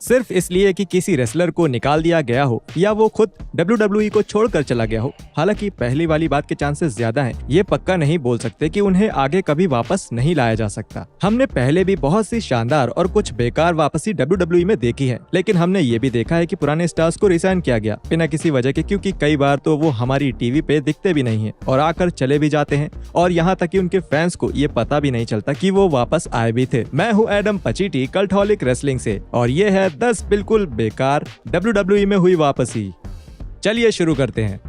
सिर्फ इसलिए कि किसी रेसलर को निकाल दिया गया हो या वो खुद WWE को छोड़कर चला गया हो। हालांकि पहली वाली बात के चांसेस ज्यादा हैं। ये पक्का नहीं बोल सकते कि उन्हें आगे कभी वापस नहीं लाया जा सकता। हमने पहले भी बहुत सी शानदार और कुछ बेकार वापसी WWE में देखी है, लेकिन हमने ये भी देखा है कि पुराने स्टार्स को रिसाइन किया गया बिना किसी वजह के, क्योंकि कई बार तो वो हमारी टीवी पे दिखते भी नहीं है और आकर चले भी जाते हैं, और यहाँ तक कि उनके फैंस को ये पता भी नहीं चलता कि वो वापस आए भी थे। मैं हूँ एडम पचीटी कल्टहॉलिक रेसलिंग से, और ये है 10 बिल्कुल बेकार WWE में हुई वापसी। चलिए शुरू करते हैं।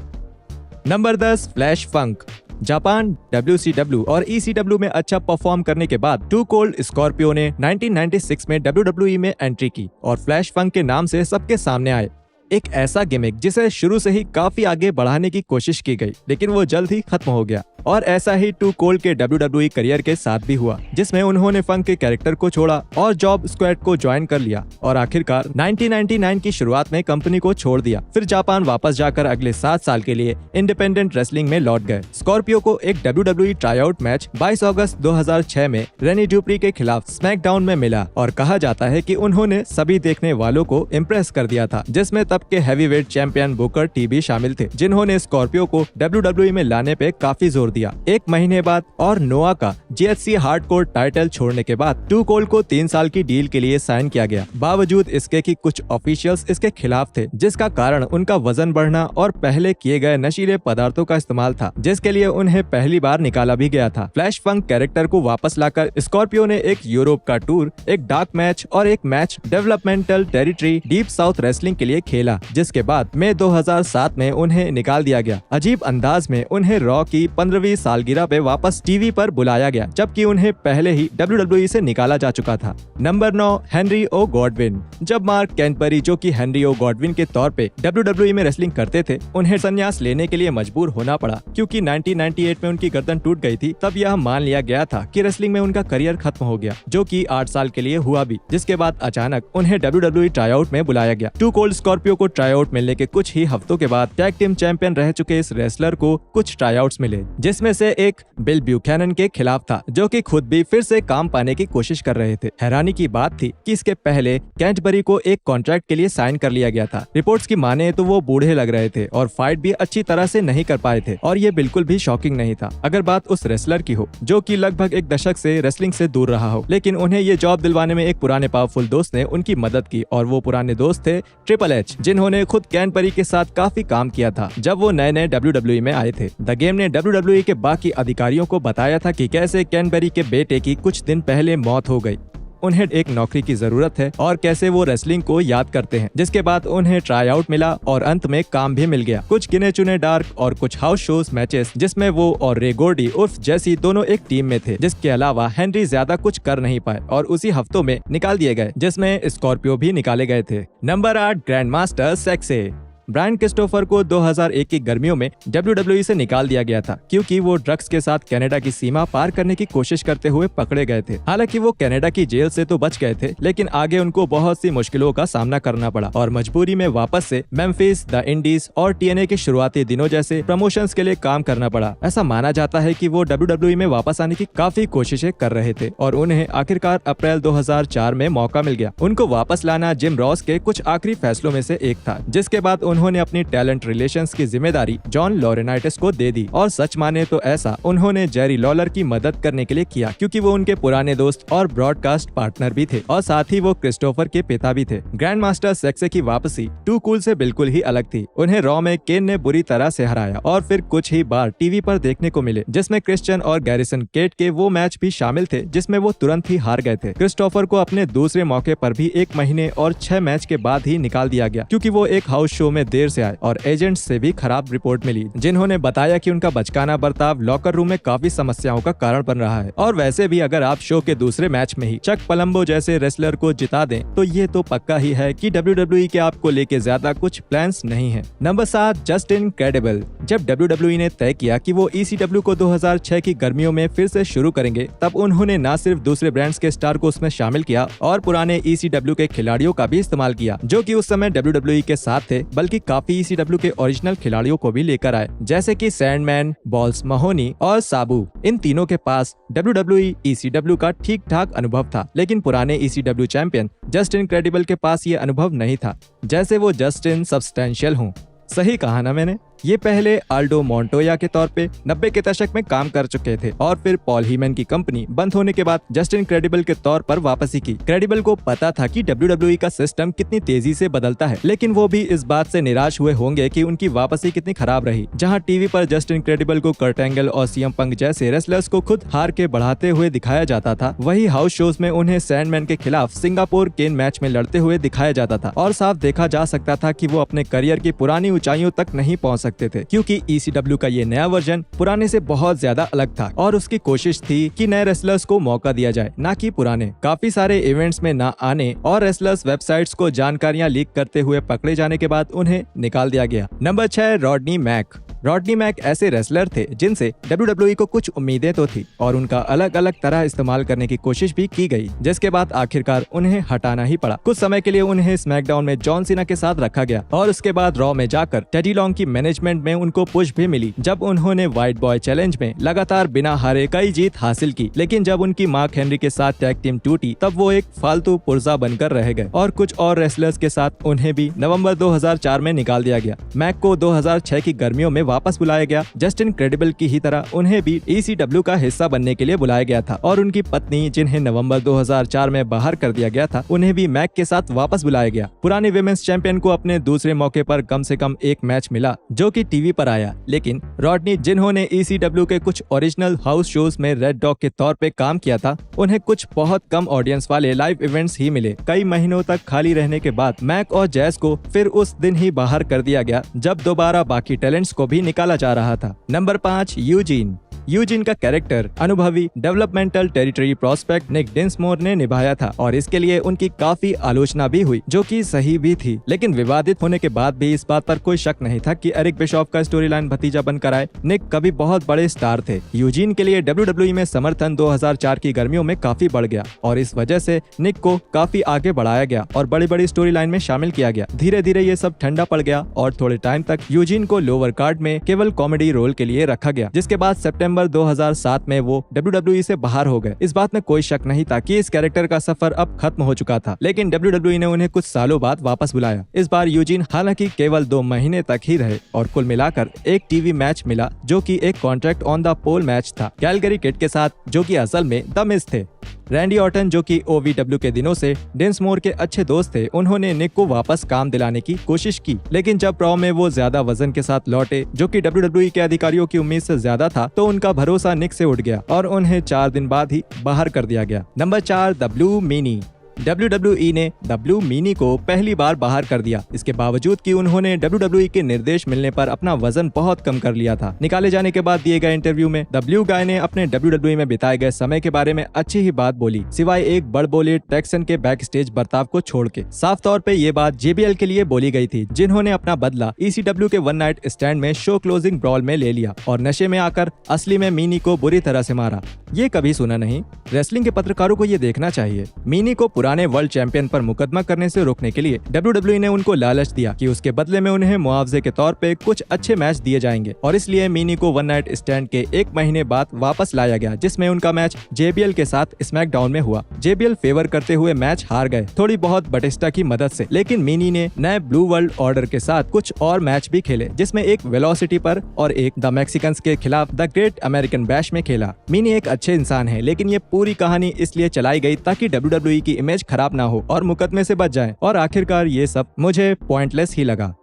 नंबर 10, फ्लैश फंक। जापान, WCW और ECW में अच्छा परफॉर्म करने के बाद टू कोल्ड स्कॉर्पियो ने 1996 में WWE में एंट्री की और फ्लैश फंक के नाम से सबके सामने आए। एक ऐसा गिमिक जिसे शुरू से ही काफी आगे बढ़ाने की कोशिश की गई, लेकिन वो जल्द ही खत्म हो गया। और ऐसा ही टू कोल्ड के WWE करियर के साथ भी हुआ, जिसमें उन्होंने फंक के कैरेक्टर को छोड़ा और जॉब स्क्वाड को ज्वाइन कर लिया और आखिरकार 1999 की शुरुआत में कंपनी को छोड़ दिया। फिर जापान वापस जाकर अगले 7 साल के लिए इंडिपेंडेंट रेसलिंग में लौट गए। स्कॉर्पियो को एक WWE ट्राईआउट मैच 22 अगस्त 2006 में रेनी ड्यूप्री के खिलाफ स्मैकडाउन में मिला और कहा जाता है कि उन्होंने सभी देखने वालों को इम्प्रेस कर दिया था, जिसमें तब के हैवीवेट चैंपियन बुकर टी भी शामिल थे, जिन्होंने स्कॉर्पियो को WWE में लाने पे काफी जोर दिया। 1 महीने बाद और नोआ का GHC हार्डकोर टाइटल छोड़ने के बाद टू कोल्ड को 3 साल की डील के लिए साइन किया गया। बावजूद इसके कि कुछ ऑफिशियल्स इसके खिलाफ थे, जिसका कारण उनका वजन बढ़ना और पहले किए गए नशीले पदार्थों का इस्तेमाल था, जिसके लिए उन्हें पहली बार निकाला भी गया था। फ्लैश फंक कैरेक्टर को वापस लाकर स्कॉर्पियो ने एक यूरोप का टूर, एक डार्क मैच और एक match developmental territory deep south wrestling के लिए खेला, जिसके बाद मई 2007 में उन्हें निकाल दिया गया। अजीब अंदाज में उन्हें रॉ की 15वीं सालगिरह पे वापस टीवी पर बुलाया गया, जबकि उन्हें पहले ही WWE से निकाला जा चुका था। नंबर 9, हेनरी ओ गॉडविन। जब मार्क कैंटबरी, जो कि हेनरी ओ गॉडविन के तौर पे WWE में रेसलिंग करते थे, उन्हें संन्यास लेने के लिए मजबूर होना पड़ा क्योंकि 1998 में उनकी गर्दन टूट गई थी। तब यह मान लिया गया था कि रेसलिंग में उनका करियर खत्म हो गया, जो कि 8 साल के लिए हुआ भी, जिसके बाद अचानक उन्हें WWE ट्राईआउट में बुलाया गया। टू कोल्ड स्कॉर्पियो को ट्राईआउट मिलने के कुछ ही हफ्तों के बाद टैग टीम चैंपियन रह चुके इस रेसलर को कुछ ट्राईआउट्स मिले, जिसमें से एक बिल ब्यूकैनन के खिलाफ था, जो कि खुद भी फिर से काम पाने की कोशिश कर रहे थे। हैरानी की बात थी कि इसके पहले कैंटबरी को एक कॉन्ट्रैक्ट के लिए साइन कर लिया गया था। रिपोर्ट्स की माने तो वो बूढ़े लग रहे थे और फाइट भी अच्छी तरह से नहीं कर पाए थे, और ये बिल्कुल भी शॉकिंग नहीं था अगर बात उस रेसलर की हो जो कि लगभग 1 दशक से रेसलिंग से दूर रहा हो। लेकिन उन्हें ये जॉब दिलवाने में एक पुराने पावरफुल दोस्त ने उनकी मदद की, और वो पुराने दोस्त थे ट्रिपल एच, जिन्होंने खुद कैंटबरी के साथ काफी काम किया था जब वो नए नए WWE में आए थे। द गेम ने WWE के बाकी अधिकारियों को बताया था कि कैसे कैंटबरी के बेटे की कुछ दिन पहले मौत हो गई, उन्हें एक नौकरी की जरूरत है और कैसे वो रेसलिंग को याद करते हैं। जिसके बाद उन्हें ट्राई आउट मिला और अंत में काम भी मिल गया। कुछ गिने चुने डार्क और कुछ हाउस शोज मैचेस, जिसमें वो और रे गोर्डी उर्फ जेसी दोनों एक टीम में थे। जिसके अलावा हेनरी ज्यादा कुछ कर नहीं पाए और उसी हफ्तों में निकाल दिए गए, जिसमें स्कॉर्पियो भी निकाले गए थे। Number 8, grand master Sexay. Brian Christopher को 2001 की गर्मियों में WWE से निकाल दिया गया था क्योंकि वो ड्रग्स के साथ कनाडा की सीमा पार करने की कोशिश करते हुए पकड़े गए थे। हालांकि वो कनाडा की जेल से तो बच गए थे, लेकिन आगे उनको बहुत सी मुश्किलों का सामना करना पड़ा और मजबूरी में वापस से मेम्फिस, द इंडीज और TNA के शुरुआती दिनों जैसे प्रमोशंस के लिए काम करना पड़ा। ऐसा माना जाता है कि वो WWE में वापस आने की काफी कोशिशें कर रहे थे और उन्हें आखिरकार अप्रैल 2004 में मौका मिल गया। उनको वापस लाना जिम रॉस के कुछ आखिरी फैसलों में से एक था, जिसके बाद उन्होंने अपनी टैलेंट रिलेशंस की जिम्मेदारी जॉन लॉरेनाइटिस को दे दी। और सच माने तो ऐसा उन्होंने जेरी लॉलर की मदद करने के लिए किया, क्योंकि वो उनके पुराने दोस्त और ब्रॉडकास्ट पार्टनर भी थे और साथ ही वो क्रिस्टोफर के पिता भी थे। ग्रैंड मास्टर सेक्से की वापसी टू कूल से बिल्कुल ही अलग थी। उन्हें रॉ में केन ने बुरी तरह से हराया और फिर कुछ ही बार टीवी पर देखने को मिले, जिसमें क्रिश्चियन और गैरिसन केट के वो मैच भी शामिल थे जिसमें वो तुरंत ही हार गए थे। क्रिस्टोफर को अपने दूसरे मौके पर भी 1 महीने और 6 मैच के बाद ही निकाल दिया गया, क्योंकि वो एक हाउस शो में देर से आए और एजेंट्स से भी खराब रिपोर्ट मिली, जिन्होंने बताया कि उनका बचकाना बर्ताव लॉकर रूम में काफी समस्याओं का कारण बन रहा है। और वैसे भी अगर आप शो के दूसरे मैच में ही चक पलम्बो जैसे रेसलर को जिता दें तो ये तो पक्का ही है कि WWE के आपको लेके ज्यादा कुछ प्लान्स नहीं है। Number 7, Justin credible. जब WWE ने तय किया कि वो ECW को 2006 की गर्मियों में फिर से शुरू करेंगे, तब उन्होंने न सिर्फ दूसरे ब्रांड्स के स्टार को उसमें शामिल किया और पुराने ECW के खिलाड़ियों का भी इस्तेमाल किया, जो कि उस समय WWE के साथ थे, बल्कि कि काफी ECW के ओरिजिनल खिलाड़ियों को भी लेकर आए, जैसे कि सैंडमैन, बॉल्स महोनी और साबू। इन तीनों के पास WWE ECW का ठीक ठाक अनुभव था, लेकिन पुराने ECW चैंपियन जस्ट इनक्रेडिबल के पास ये अनुभव नहीं था, जैसे वो जस्ट इन सब्सटेंशियल हूँ। सही कहा ना मैंने। ये पहले आल्डो मोंटोया के तौर पे 90 के दशक में काम कर चुके थे और फिर पॉल हीमन की कंपनी बंद होने के बाद जस्ट इनक्रेडिबल के तौर पर वापसी की। क्रेडिबल को पता था कि WWE का सिस्टम कितनी तेजी से बदलता है, लेकिन वो भी इस बात से निराश हुए होंगे कि उनकी वापसी कितनी खराब रही। जहां टीवी पर जस्ट इनक्रेडिबल को कर्ट एंगल और CM पंक जैसे रेसलर्स को खुद हार के बढ़ाते हुए दिखाया जाता था, वही हाउस शोज में उन्हें सैंडमैन के खिलाफ सिंगापुर केन मैच में लड़ते हुए दिखाया जाता था और साफ देखा जा सकता था कि वो अपने करियर की पुरानी ऊंचाइयों तक नहीं पहुंच सकते थे, क्योंकि ECW का ये नया वर्जन पुराने से बहुत ज्यादा अलग था और उसकी कोशिश थी कि नए रेसलर्स को मौका दिया जाए, ना कि पुराने। काफी सारे इवेंट्स में ना आने और रेसलर्स वेबसाइट्स को जानकारियां लीक करते हुए पकड़े जाने के बाद उन्हें निकाल दिया गया। Number 6, Rodney Mack. Rodney Mack ऐसे रेसलर थे जिनसे WWE को कुछ उम्मीदें तो थी और उनका अलग अलग तरह इस्तेमाल करने की कोशिश भी की गई, जिसके बाद आखिरकार उन्हें हटाना ही पड़ा। कुछ समय के लिए उन्हें स्मैकडाउन में जॉन सीना के साथ रखा गया और उसके बाद रॉ में जाकर टेडी लॉन्ग की मैनेजमेंट में उनको पुश भी मिली, जब उन्होंने व्हाइट बॉय चैलेंज में लगातार बिना हारे कई जीत हासिल की। लेकिन जब उनकी मार्क हेनरी के साथ टैग टीम टूटी, तब वो एक फालतू पुर्जा बनकर रह गए और कुछ और रेसलर्स के साथ उन्हें भी नवंबर 2004 में निकाल दिया गया। मैक को 2006 की गर्मियों में वापस बुलाया गया। जस्ट इनक्रेडिबल की ही तरह उन्हें भी ECW का हिस्सा बनने के लिए बुलाया गया था और उनकी पत्नी, जिन्हें नवंबर 2004 में बाहर कर दिया गया था, उन्हें भी मैक के साथ वापस बुलाया गया। पुराने विमेंस चैंपियन को अपने दूसरे मौके पर कम से कम एक मैच मिला, जो कि टीवी पर आया, लेकिन रॉडनी, जिन्होंने ECW के कुछ ओरिजिनल हाउस शोज में रेड डॉग के तौर पे काम किया था, उन्हें कुछ बहुत कम ऑडियंस वाले लाइव इवेंट्स ही मिले। कई महीनों तक खाली रहने के बाद मैक और जैस को फिर उस दिन ही बाहर कर दिया गया, जब दोबारा बाकी टैलेंट्स को भी निकाला जा रहा था। Number 5, Eugene. यूजिन का कैरेक्टर अनुभवी डेवलपमेंटल टेरिटरी प्रोस्पेक्ट निक डिंसमोर ने निभाया था और इसके लिए उनकी काफी आलोचना भी हुई, जो कि सही भी थी। लेकिन विवादित होने के बाद भी इस बात पर कोई शक नहीं था कि एरिक बिशॉफ का स्टोरी लाइन भतीजा बनकर आए। निक कभी बहुत बड़े स्टार थे। यूजिन के लिए WWE में समर्थन 2004 की गर्मियों में काफी बढ़ गया और इस वजह से निक को काफी आगे बढ़ाया गया और बड़ी बड़ी स्टोरी लाइन में शामिल किया गया। धीरे धीरे ये सब ठंडा पड़ गया और थोड़े टाइम तक यूजिन को लोअर कार्ड में केवल कॉमेडी रोल के लिए रखा गया, जिसके बाद सितंबर 2007 में वो WWE से बाहर हो गए। इस बात में कोई शक नहीं था कि इस कैरेक्टर का सफर अब खत्म हो चुका था, लेकिन WWE ने उन्हें कुछ सालों बाद वापस बुलाया। इस बार यूजिन हालांकि केवल 2 महीने तक ही रहे और कुल मिलाकर एक टीवी मैच मिला, जो कि एक contract on the pole match था कैलगरी किड के साथ, जो कि असल में द मिज थे। रैंडी ऑर्टन, जो कि OVW के दिनों से डिंसमोर के अच्छे दोस्त थे, उन्होंने निक को वापस काम दिलाने की कोशिश की, लेकिन जब रॉ में वो ज्यादा वजन के साथ लौटे, जो कि WWE के अधिकारियों की उम्मीद से ज्यादा था, तो उनका भरोसा निक से उठ गया और उन्हें 4 दिन बाद ही बाहर कर दिया गया। नंबर 4, द ब्लू मीनी। WWE ने द ब्लू मीनी को पहली बार बाहर कर दिया, इसके बावजूद कि उन्होंने WWE के निर्देश मिलने पर अपना वजन बहुत कम कर लिया था। निकाले जाने के बाद दिए गए इंटरव्यू में द ब्लू गाय ने अपने WWE में बिताए गए समय के बारे में अच्छी ही बात बोली, सिवाय एक बड़बोले टेक्सन के बैक स्टेज बर्ताव को छोड़ के। साफ तौर पे ये बात JBL के लिए बोली गई थी, जिन्होंने अपना बदला ECW के वन नाइट स्टैंड में शो क्लोजिंग ब्रॉल में ले लिया और नशे में आकर असली में मीनी को बुरी तरह से मारा। ये कभी सुना नहीं। रेसलिंग के पत्रकारों को ये देखना चाहिए। मीनी को पुराने वर्ल्ड चैंपियन पर मुकदमा करने से रोकने के लिए WWE ने उनको लालच दिया कि उसके बदले में उन्हें मुआवजे के तौर पे कुछ अच्छे मैच दिए जाएंगे, और इसलिए मीनी को वन नाइट स्टैंड के 1 महीने बाद वापस लाया गया, जिसमें उनका मैच JBL के साथ स्मैकडाउन में हुआ। JBL फेवर करते हुए मैच हार गए, थोड़ी बहुत बटिस्टा की मदद से, लेकिन मीनी ने नए ब्लू वर्ल्ड ऑर्डर के साथ कुछ और मैच भी खेले, जिसमें एक वेलोसिटी पर और एक द मैक्सिकन्स के खिलाफ द ग्रेट अमेरिकन बैश में खेला। मीनी एक अच्छे इंसान है, लेकिन ये पूरी कहानी इसलिए चलाई गई ताकि WWE की इमेज खराब ना हो और मुकदमे से बच जाए, और आखिरकार ये सब मुझे पॉइंटलेस ही लगा।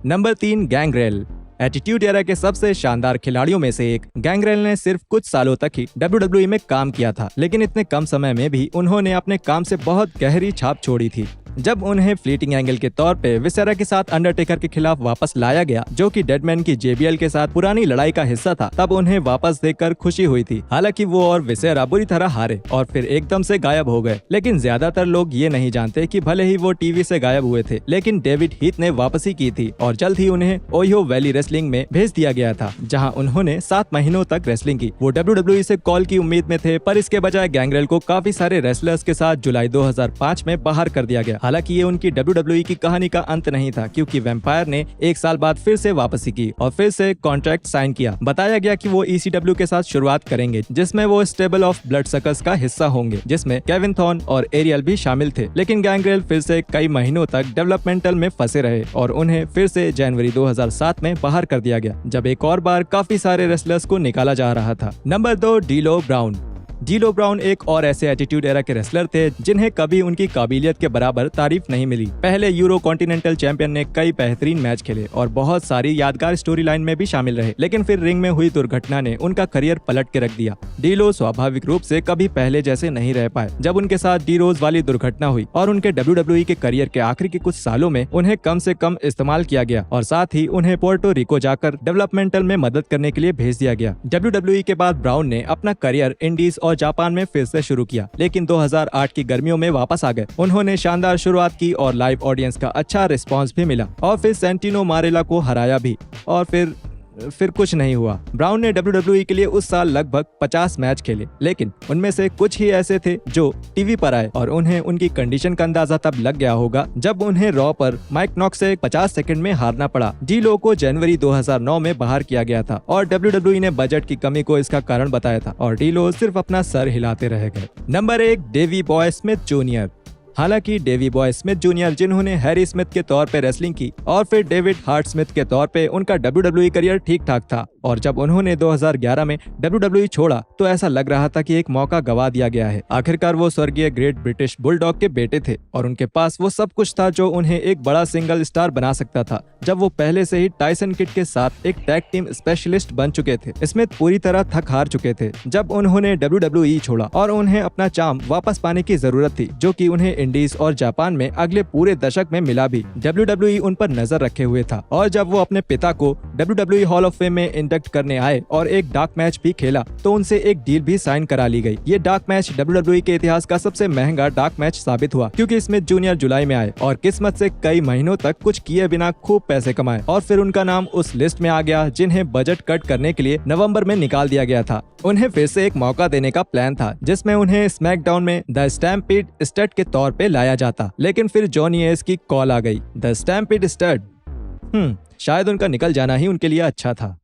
नंबर 3, गैंगरेल। एटीट्यूड एरा के सबसे शानदार खिलाड़ियों में से एक गैंगरेल ने सिर्फ कुछ सालों तक ही WWE में काम किया था, लेकिन इतने कम समय में भी उन्होंने अपने काम से बहुत गहरी छाप छोड़ी थी। जब उन्हें फ्लीटिंग एंगल के तौर पे विसेरा के साथ अंडरटेकर के खिलाफ वापस लाया गया, जो कि डेडमैन की JBL के साथ पुरानी लड़ाई का हिस्सा था, तब उन्हें वापस देखकर खुशी हुई थी। हालांकि वो और विसेरा बुरी तरह हारे और फिर एकदम से गायब हो गए, लेकिन ज्यादातर लोग ये नहीं जानते कि भले ही वो टीवी से गायब हुए थे, लेकिन डेविड हीथ ने वापसी की थी और जल्द ही उन्हें ओहियो वैली रेसलिंग में भेज दिया गया था, जहाँ उन्होंने 7 महीनों तक रेसलिंग की। वो WWE से कॉल की उम्मीद में थे, पर इसके बजाय गैंगरेल को काफी सारे रेसलर्स के साथ जुलाई 2005 में बाहर कर दिया गया। हालांकि ये उनकी WWE की कहानी का अंत नहीं था, क्योंकि वैम्पायर ने 1 साल बाद फिर से वापसी की और फिर से कॉन्ट्रैक्ट साइन किया। बताया गया कि वो ECW के साथ शुरुआत करेंगे, जिसमें वो स्टेबल ऑफ ब्लडसकर्स का हिस्सा होंगे, जिसमें केविन थॉर्न और एरियल भी शामिल थे। लेकिन गैंग्रेल फिर से कई महीनों तक डेवलपमेंटल में फंसे रहे और उन्हें फिर से जनवरी 2007 में बाहर कर दिया गया, जब एक और बार काफी सारे रेसलर्स को निकाला जा रहा था। Number 2, D'Lo Brown. D'Lo Brown एक और ऐसे एटीट्यूड एरा के रेसलर थे जिन्हें कभी उनकी काबिलियत के बराबर तारीफ नहीं मिली। पहले यूरो कॉन्टिनेंटल चैंपियन ने कई बेहतरीन मैच खेले और बहुत सारी यादगार स्टोरी लाइन में भी शामिल रहे, लेकिन फिर रिंग में हुई दुर्घटना ने उनका करियर पलट के रख दिया। डीलो स्वाभाविक रूप से कभी पहले जैसे नहीं रह पाए। जब उनके साथ डी रोज वाली दुर्घटना हुई और उनके WWE के करियर के आखिरी के कुछ सालों में उन्हें कम से कम इस्तेमाल किया गया और साथ ही उन्हें पोर्टो रिको जाकर डेवलपमेंटल में मदद करने के लिए भेज दिया गया। WWE के बाद ब्राउन ने अपना करियर इंडीज और जापान में फिर से शुरू किया, लेकिन 2008 की गर्मियों में वापस आ गए। उन्होंने शानदार शुरुआत की और लाइव ऑडियंस का अच्छा रिस्पांस भी मिला और फिर सेंटिनो मारेला को हराया भी और फिर कुछ नहीं हुआ। ब्राउन ने WWE के लिए उस साल लगभग 50 मैच खेले, लेकिन उनमें से कुछ ही ऐसे थे जो टीवी पर आए और उन्हें उनकी कंडीशन का अंदाजा तब लग गया होगा जब उन्हें रॉ पर माइक नॉक्स से 50 सेकंड में हारना पड़ा। डीलो को जनवरी 2009 में बाहर किया गया था और WWE ने बजट की कमी को इसका कारण बताया था और डीलो सिर्फ अपना सर हिलाते रह गए। Number 1, Davey Boy Smith junior. हालांकि डेवी बॉय स्मिथ जूनियर, जिन्होंने हैरी स्मिथ के तौर पे रेसलिंग की और फिर डेविड हार्ट स्मिथ के तौर पे उनका WWE करियर ठीक ठाक था, और जब उन्होंने 2011 में WWE छोड़ा तो ऐसा लग रहा था कि एक मौका गवा दिया गया है। आखिरकार वो स्वर्गीय ग्रेट ब्रिटिश बुलडॉग के बेटे थे और उनके पास वो सब कुछ था जो उन्हें एक बड़ा सिंगल स्टार बना सकता था, जब वो पहले से ही टाइसन किड के साथ एक टैग टीम स्पेशलिस्ट बन चुके थे। स्मिथ पूरी तरह थक हार चुके थे जब उन्होंने WWE छोड़ा और उन्हें अपना चार्म वापस पाने की जरूरत थी, जो कि उन्हें इंडीज और जापान में अगले पूरे दशक में मिला भी। WWE उन पर नजर रखे हुए था और जब वो अपने पिता को WWE हॉल ऑफ फेम में इंडक्ट करने आए और एक डार्क मैच भी खेला तो उनसे एक डील भी साइन करा ली गई। ये डार्क मैच WWE के इतिहास का सबसे महंगा डार्क मैच साबित हुआ, क्योंकि स्मिथ जूनियर जुलाई में आए और किस्मत से कई महीनों तक कुछ किए बिना खूब पैसे कमाए और फिर उनका नाम उस लिस्ट में आ गया जिन्हें बजट कट करने के लिए नवंबर में निकाल दिया गया था। उन्हें फिर से एक मौका देने का प्लान था जिसमें उन्हें स्मैकडाउन में द स्टैम्पीड स्टड के तौर पे लाया जाता, लेकिन फिर जॉनी एस की कॉल आ गई। द स्टैम्पीड स्टड, शायद उनका निकल जाना ही उनके लिए अच्छा था।